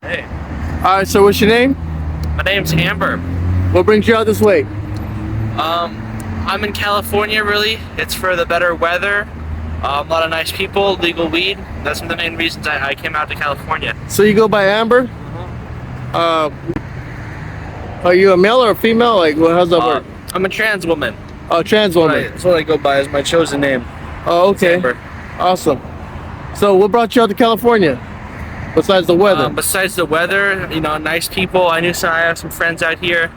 Hey, Alright, so what's your name? my name's Amber. What brings you out this way? I'm in California, really. It's for the better weather, a lot of nice people, legal weed. That's one of the main reasons I came out to California. So you go by Amber? Uh, are you a male or a female? Like, how's that work? I'm a trans woman. Oh, trans woman. That's what I go by as my chosen name. Oh, okay. Amber. Awesome. So what brought you out to California? Besides the weather? Besides the weather, nice people. I have some friends out here.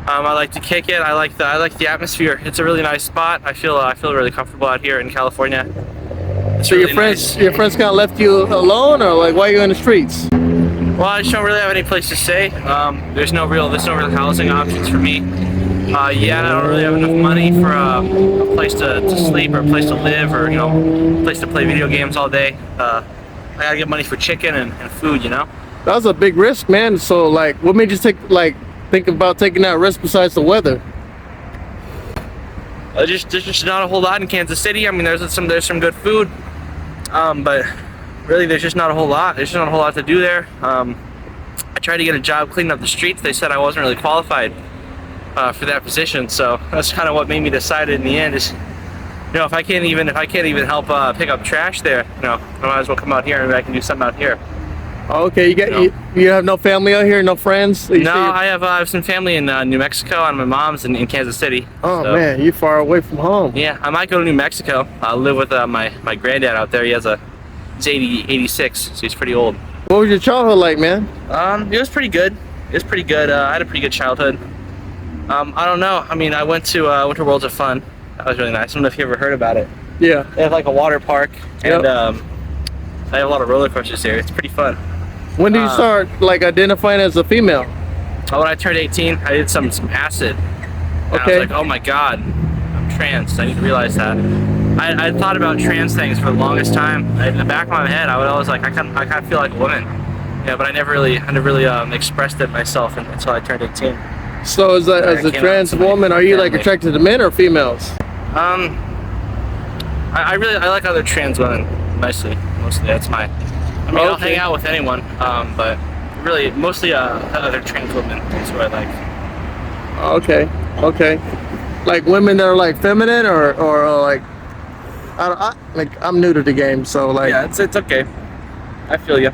I like to kick it. I like the atmosphere. It's a really nice spot. I feel really comfortable out here in California. It's So really your friends kind of left you alone, or like why are you in the streets? Well, I just don't really have any place to stay. There's no real housing options for me. I don't really have enough money for a place to sleep or a place to live or a place to play video games all day. I gotta get money for chicken and food. That was a big risk, man. So like, what made you think about taking that risk besides the weather? There's just not a whole lot in Kansas City. I mean, there's some good food, but really there's just not a whole lot. There's just not a whole lot to do there. I tried to get a job cleaning up the streets. They said I wasn't really qualified for that position, so that's kind of what made me decide in the end is, if I can't even help pick up trash there, I might as well come out here and I can do something out here. Okay, you have no family out here, no friends? No, I have some family in New Mexico, and my mom's in Kansas City. Oh so, man, you're far away from home. Yeah, I might go to New Mexico. I'll live with my granddad out there. He's 86, so he's pretty old. What was your childhood like, man? It was pretty good. I had a pretty good childhood. I don't know. I mean, I went to Worlds of Fun. That was really nice. I don't know if you ever heard about it. Yeah. They have like a water park, and they have a lot of roller coasters there. It's pretty fun. When did you start identifying as a female? When I turned 18, I did some acid. And okay. I was like, oh my god, I'm trans. I need to realize that. I thought about trans things for the longest time. In the back of my head, I would always I kind of feel like a woman. Yeah, but I never really expressed it myself until I turned 18. So as a trans woman, are you attracted to men or females? I like other trans women mostly. That's my. I mean, I'll hang out with anyone, but really, mostly other trans women is what I like. Okay. Like women that are feminine or I'm new to the game, so yeah, it's okay. I feel you.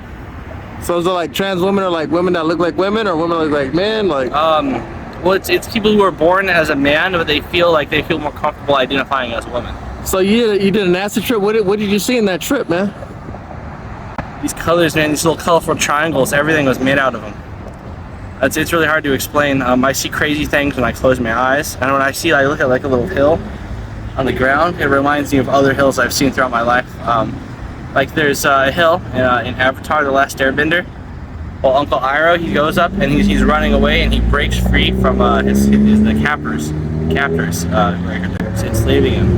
So is it trans women are women that look like women or women that look like men? Well, it's people who are born as a man, but they feel more comfortable identifying as a woman. So you did an acid trip. What did you see in that trip, man? These colors, man, these little colorful triangles, everything was made out of them. It's really hard to explain. I see crazy things when I close my eyes, and when I look at a little hill on the ground, it reminds me of other hills I've seen throughout my life. There's a hill in Avatar: The Last Airbender. Well, Uncle Iroh, he goes up and he's running away and he breaks free from the captors enslaving him,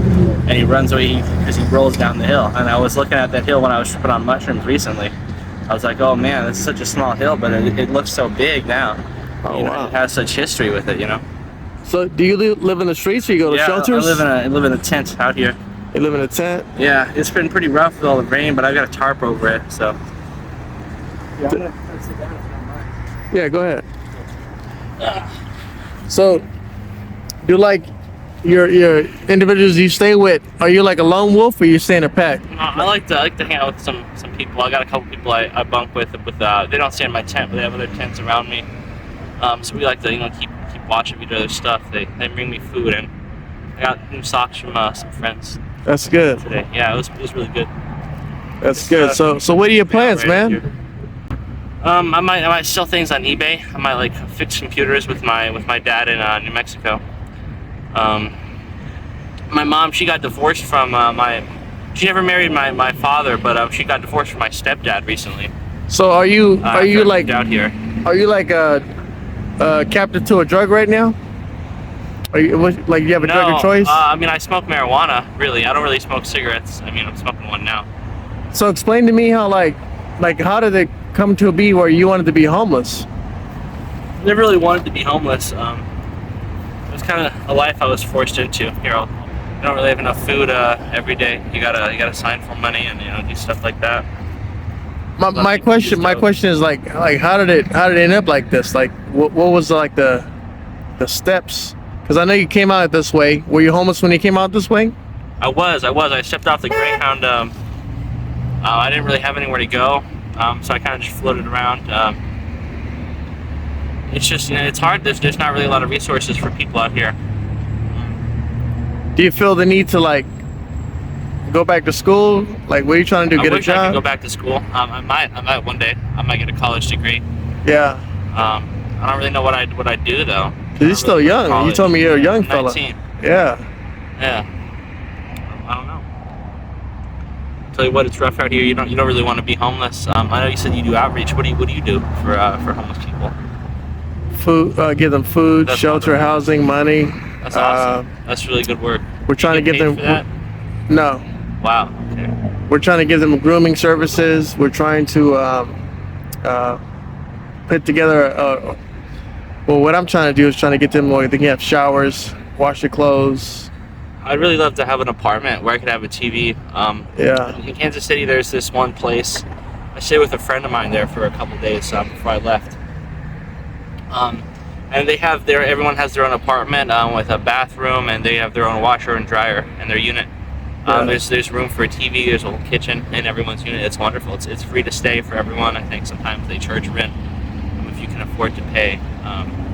and he runs away because he rolls down the hill. And I was looking at that hill when I was tripping on mushrooms recently. I was like, oh man, it's such a small hill, but it looks so big now. Oh wow! It has such history with it, So do you live in the streets or you go to shelters? I live in a tent out here. You live in a tent? Yeah, it's been pretty rough with all the rain, but I've got a tarp over it, so. Yeah, I'm gonna sit down if you don't mind. Yeah, go ahead. So, do your individuals you stay with, are you like a lone wolf or you stay in a pack? I like to hang out with some people. I got a couple people I bunk with. They don't stay in my tent, but they have other tents around me. So we like to keep watching each other's stuff. They bring me food, and I got new socks from some friends. That's good. Today, yeah, it was really good. That's good. So what are your plans, man? I might sell things on eBay. I might fix computers with my dad in New Mexico. My mom, she got divorced from she never married my father, but she got divorced from my stepdad recently. So are you out here? Are you captive to a drug right now? Are you you have a drug of choice? I mean, I smoke marijuana. Really, I don't really smoke cigarettes. I mean, I'm smoking one now. So explain to me how how did it come to be where you wanted to be homeless? I never really wanted to be homeless. It was kind of a life I was forced into. You don't really have enough food every day. You gotta sign for money and do stuff like that. My question is like how did it end up like this? Like what was like the steps? Because I know you came out this way. Were you homeless when you came out this way? I was. I stepped off the Greyhound. I didn't really have anywhere to go, so I kind of just floated around. It's just, it's hard. There's not really a lot of resources for people out here. Do you feel the need to like go back to school? Like, what are you trying to do? Get a job? I wish I could go back to school. I might one day. I might get a college degree. Yeah. I don't really know what I do though. You're still young. You told me you're a young fella. 19. Yeah. Yeah. I don't know. Tell you what, it's rough out here. You don't really want to be homeless. I know you said you do outreach. What do you do for homeless people? Food. Give them food, That's shelter, wonderful. housing, money. That's awesome. That's really good work. We're trying to You give get them. paid for that? No. Wow. Okay. We're trying to give them grooming services. We're trying to put together. Well, what I'm trying to do is trying to get them where they can have showers, wash their clothes. I'd really love to have an apartment where I could have a TV. Yeah. In Kansas City, there's this one place. I stayed with a friend of mine there for a couple days before I left. And they have everyone has their own apartment with a bathroom, and they have their own washer and dryer in their unit. There's room for a TV. There's a little kitchen in everyone's unit. It's wonderful. It's free to stay for everyone. I think sometimes they charge rent if you can afford to pay.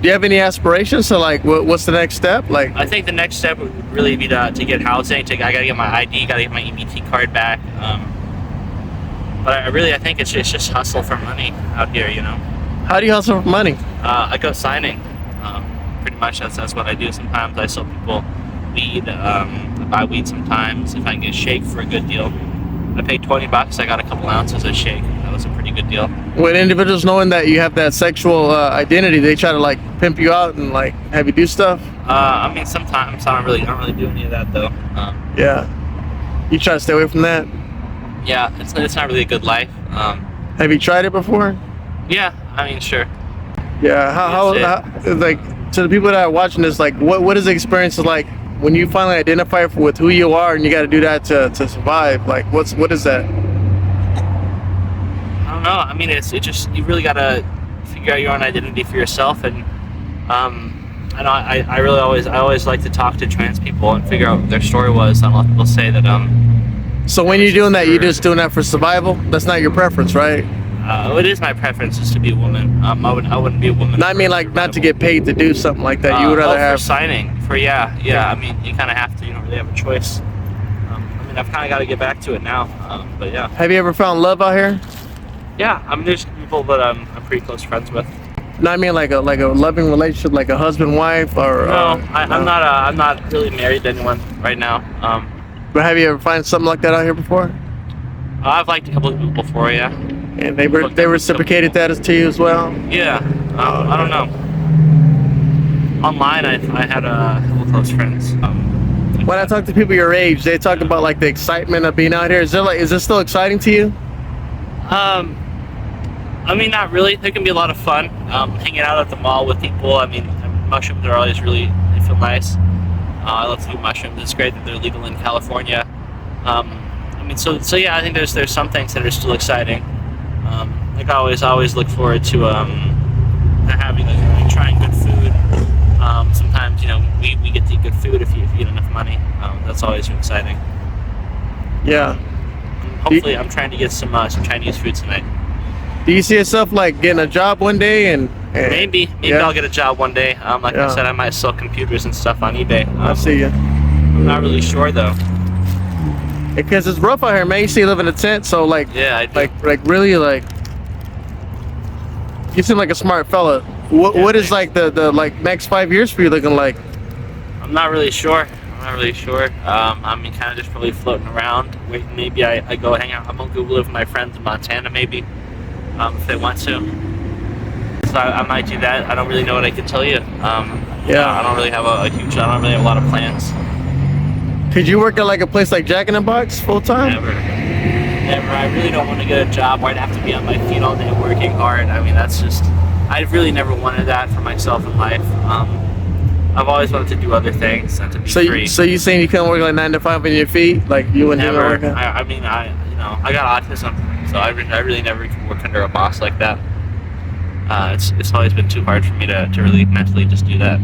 Do you have any aspirations? So, like, what's the next step? Like, I think the next step would really be to get housing. I gotta get my ID. Gotta get my EBT card back. But I think it's just hustle for money out here. how do you hustle for money? I go signing. Pretty much that's what I do. Sometimes I sell people weed. I buy weed sometimes if I can get shake for a good deal. I paid $20. I got a couple ounces of shake. That was a pretty good deal. When individuals knowing that you have that sexual identity, they try to like pimp you out and like have you do stuff. I mean, sometimes I don't really do any of that though. Yeah. You try to stay away from that. Yeah, it's not really a good life. Have you tried it before? Yeah, I mean, sure. Yeah. How like to the people that are watching this, like what is the experience like when you finally identify with who you are and you got to do that to survive? Like what is that? I don't know. I mean, it's just you really gotta figure out your own identity for yourself, and I know I always like to talk to trans people and figure out what their story was. And a lot of people say that So when you're doing that, you're just doing that for survival? That's not your preference, right? It is my preference is to be a woman. I wouldn't be a woman. No, I mean like not to get paid to do something like that. You would rather have for signing for yeah. I mean, you kind of have to. You don't really have a choice. I mean, I've kind of got to get back to it now. But yeah. Have you ever found love out here? Yeah, I mean, there's people that I'm pretty close friends with. No, I mean like a loving relationship, like a husband wife or. No, I'm not really married to anyone right now. But have you ever found something like that out here before? I've liked a couple of people before, yeah. And they reciprocated that as to you as well. Yeah, I don't know. Online, I had a couple close friends. When I talk to people your age, they talk about like the excitement of being out here. Is this still exciting to you? I mean, not really. There can be a lot of fun hanging out at the mall with people. I mean, mushrooms are always they feel nice. I love to do mushrooms. It's great that they're legal in California. I mean, so yeah, I think there's some things that are still exciting. Like I always look forward to having trying good food. Sometimes we get to eat good food if you get enough money. That's always exciting. Yeah. Hopefully, I'm trying to get some Chinese food tonight. Do you see yourself like getting a job one day and maybe yeah. I'll get a job one day. Like I said, I might sell computers and stuff on eBay. I see you. I'm not really sure though. Because it's rough out here, man. You see you live in a tent, so like yeah, I do. like really like you seem like a smart fella. What is like the like next 5 years for you looking like? I'm not really sure. I mean, kind of just probably floating around. Waiting, maybe I go hang out. I'm gonna go live with my friends in Montana, maybe, if they want to. So I might do that. I don't really know what I can tell you. I don't really have I don't really have a lot of plans. Could you work at like a place like Jack in the Box full time? Never. I really don't want to get a job where I'd have to be on my feet all day working hard. I mean, I've really never wanted that for myself in life. I've always wanted to do other things and to be free. So you saying you couldn't work like 9 to 5 on your feet? Like you wouldn't Never. even work? I mean, I got autism, So I really never can work under a boss like that. It's always been too hard for me to really mentally just do that.